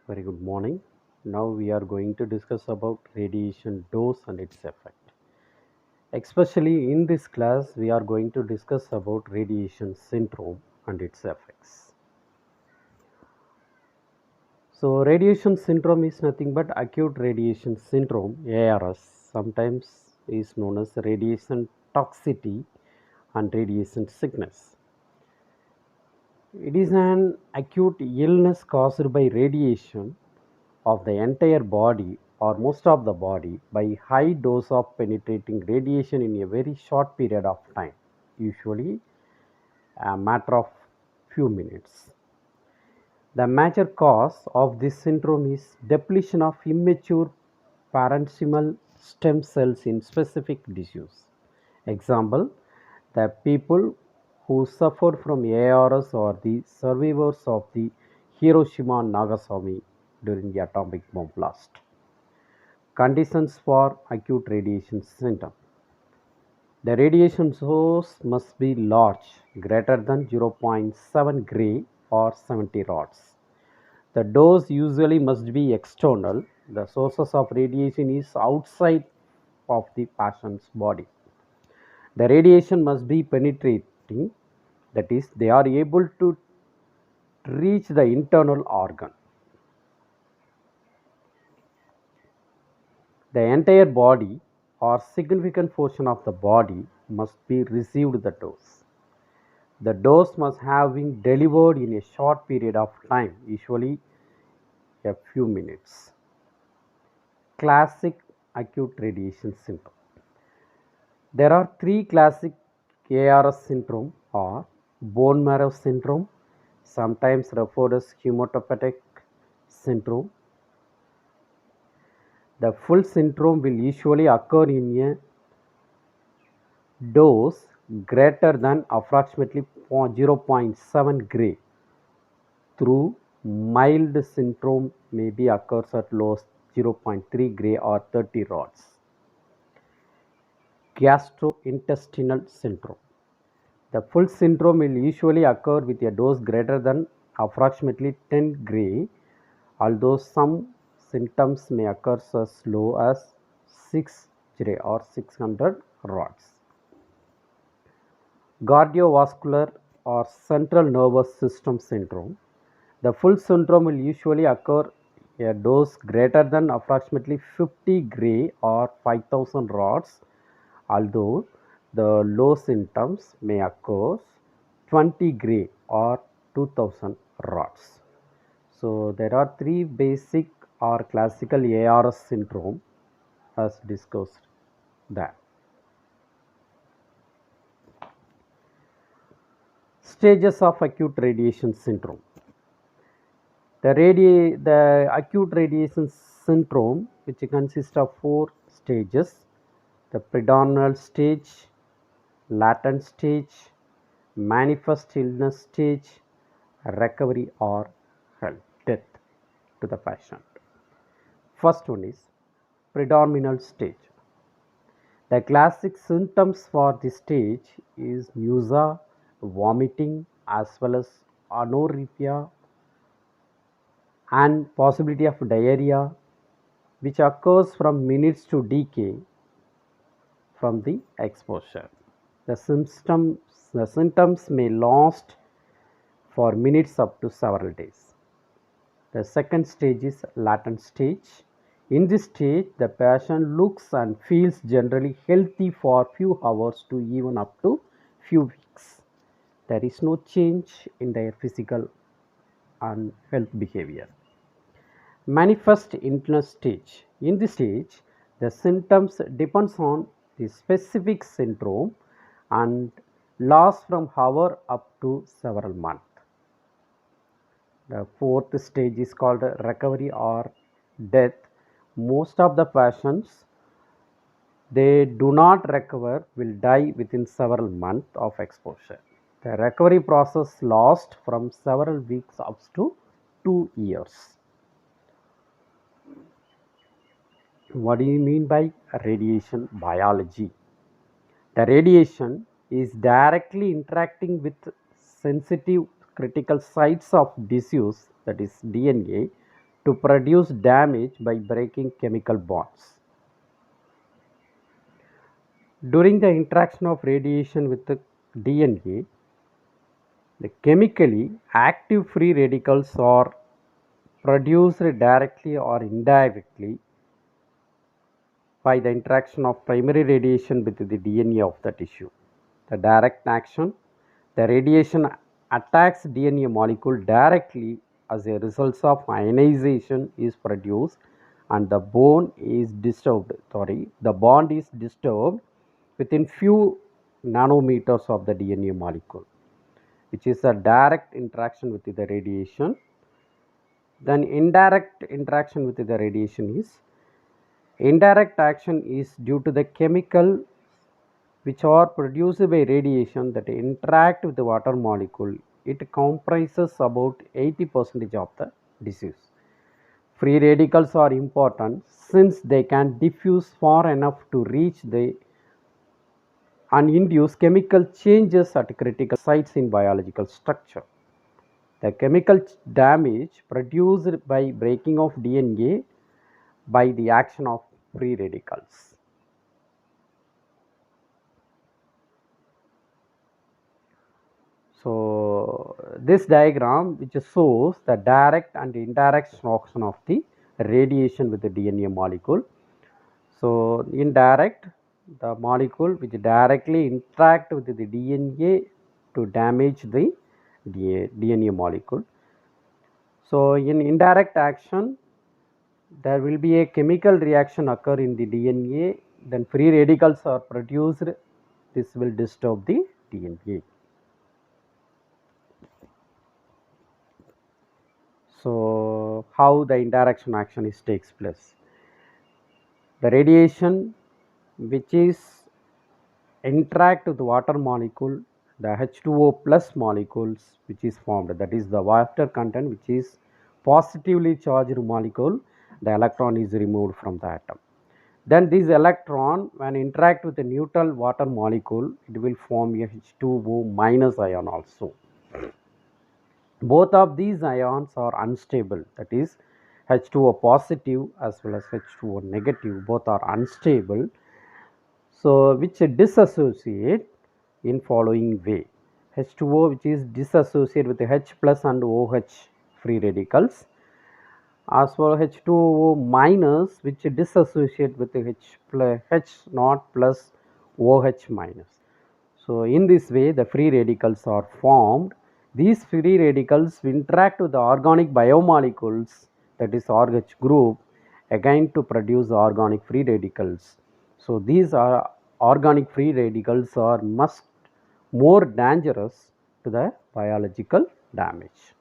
Very good morning. Now we are going to discuss about radiation dose and its effect. Especially in this class, we are going to discuss about radiation syndrome and its effects. So, radiation syndrome is nothing but acute radiation syndrome (ARS), sometimes is known as radiation toxicity and radiation sickness. It is an acute illness caused by radiation of the entire body or most of the body by high dose of penetrating radiation in a very short period of time, usually a matter of few minutes. The major cause of this syndrome is depletion of immature parenchymal stem cells in specific tissues. Example, the people who suffered from ARS are the survivors of the Hiroshima and Nagasaki during the atomic bomb blast. Conditions for acute radiation syndrome. The radiation source must be large, greater than 0.7 gray or 70 rods. The dose usually must be external. The sources of radiation is outside of the patient's body. The radiation must be penetrating, that is, they are able to reach the internal organ. The entire body or significant portion of the body must be received the dose. The dose must have been delivered in a short period of time, usually a few minutes. Classic acute radiation syndrome. There are three classic ARS syndrome or bone marrow syndrome, sometimes referred as hematopoietic syndrome. The full syndrome will usually occur in a dose greater than approximately 0.7 gray. Through mild syndrome maybe occurs at low 0.3 gray or 30 rods. Gastrointestinal syndrome. The full syndrome will usually occur with a dose greater than approximately 10 gray, although some symptoms may occur as low as 6 gray or 600 rods. Cardiovascular or central nervous system syndrome. The full syndrome will usually occur a dose greater than approximately 50 gray or 5000 rods, although the low symptoms may occur 20 gray or 2000 rods. So there are three basic or classical ARS syndrome as discussed there. Stages of acute radiation syndrome. The acute radiation syndrome, which consists of four stages: the predominant stage, latent stage, manifest illness stage, recovery or health, death to the patient. First one is predominant stage. The classic symptoms for this stage is nausea, vomiting, as well as anorexia and possibility of diarrhea, which occurs from minutes to decay from the exposure. The symptoms may last for minutes up to several days. The second stage is latent stage. In this stage, the patient looks and feels generally healthy for few hours to even up to few weeks. There is no change in their physical and health behavior. Manifest illness stage. In this stage, the symptoms depends on the specific syndrome and last from hour up to several months. The fourth stage is called recovery or death. Most of the patients they do not recover will die within several months of exposure. The recovery process lasts from several weeks up to 2 years. What do you mean by radiation biology? The radiation is directly interacting with sensitive critical sites of tissues, that is DNA, to produce damage by breaking chemical bonds. During the interaction of radiation with the DNA, the chemically active free radicals are produced directly or indirectly by the interaction of primary radiation with the DNA of the tissue. The direct action, the radiation attacks DNA molecule directly. As a result of ionization is produced and the bond is disturbed. The bond is disturbed within few nanometers of the DNA molecule, which is a direct interaction with the radiation. Then indirect interaction with the radiation is indirect action is due to the chemical which are produced by radiation that interact with the water molecule. It comprises about 80% of the disease. Free radicals are important since they can diffuse far enough to reach the and induce chemical changes at critical sites in biological structure. The chemical damage produced by breaking of DNA by the action of free radicals. So, this diagram which shows the direct and indirect action of the radiation with the DNA molecule. So, indirect, the molecule which directly interact with the DNA to damage the DNA molecule. So, in indirect action, there will be a chemical reaction occur in the DNA, then free radicals are produced. This will disturb the DNA. So, how the interaction action is takes place? The radiation which is interact with the water molecule, the H2O plus molecules which is formed, that is the water content which is positively charged molecule, the electron is removed from the atom. Then this electron when interact with the neutral water molecule, it will form a H2O minus ion also. Both of these ions are unstable, that is H2O positive as well as H2O negative, both are unstable. So, which dissociate in following way. H2O which is dissociate with the H plus and OH free radicals, as well H2O minus which dissociate with the H naught plus OH minus. So, in this way the free radicals are formed. These free radicals interact with the organic biomolecules, that is ORH group, again to produce organic free radicals. So, these are organic free radicals are much more dangerous to the biological damage.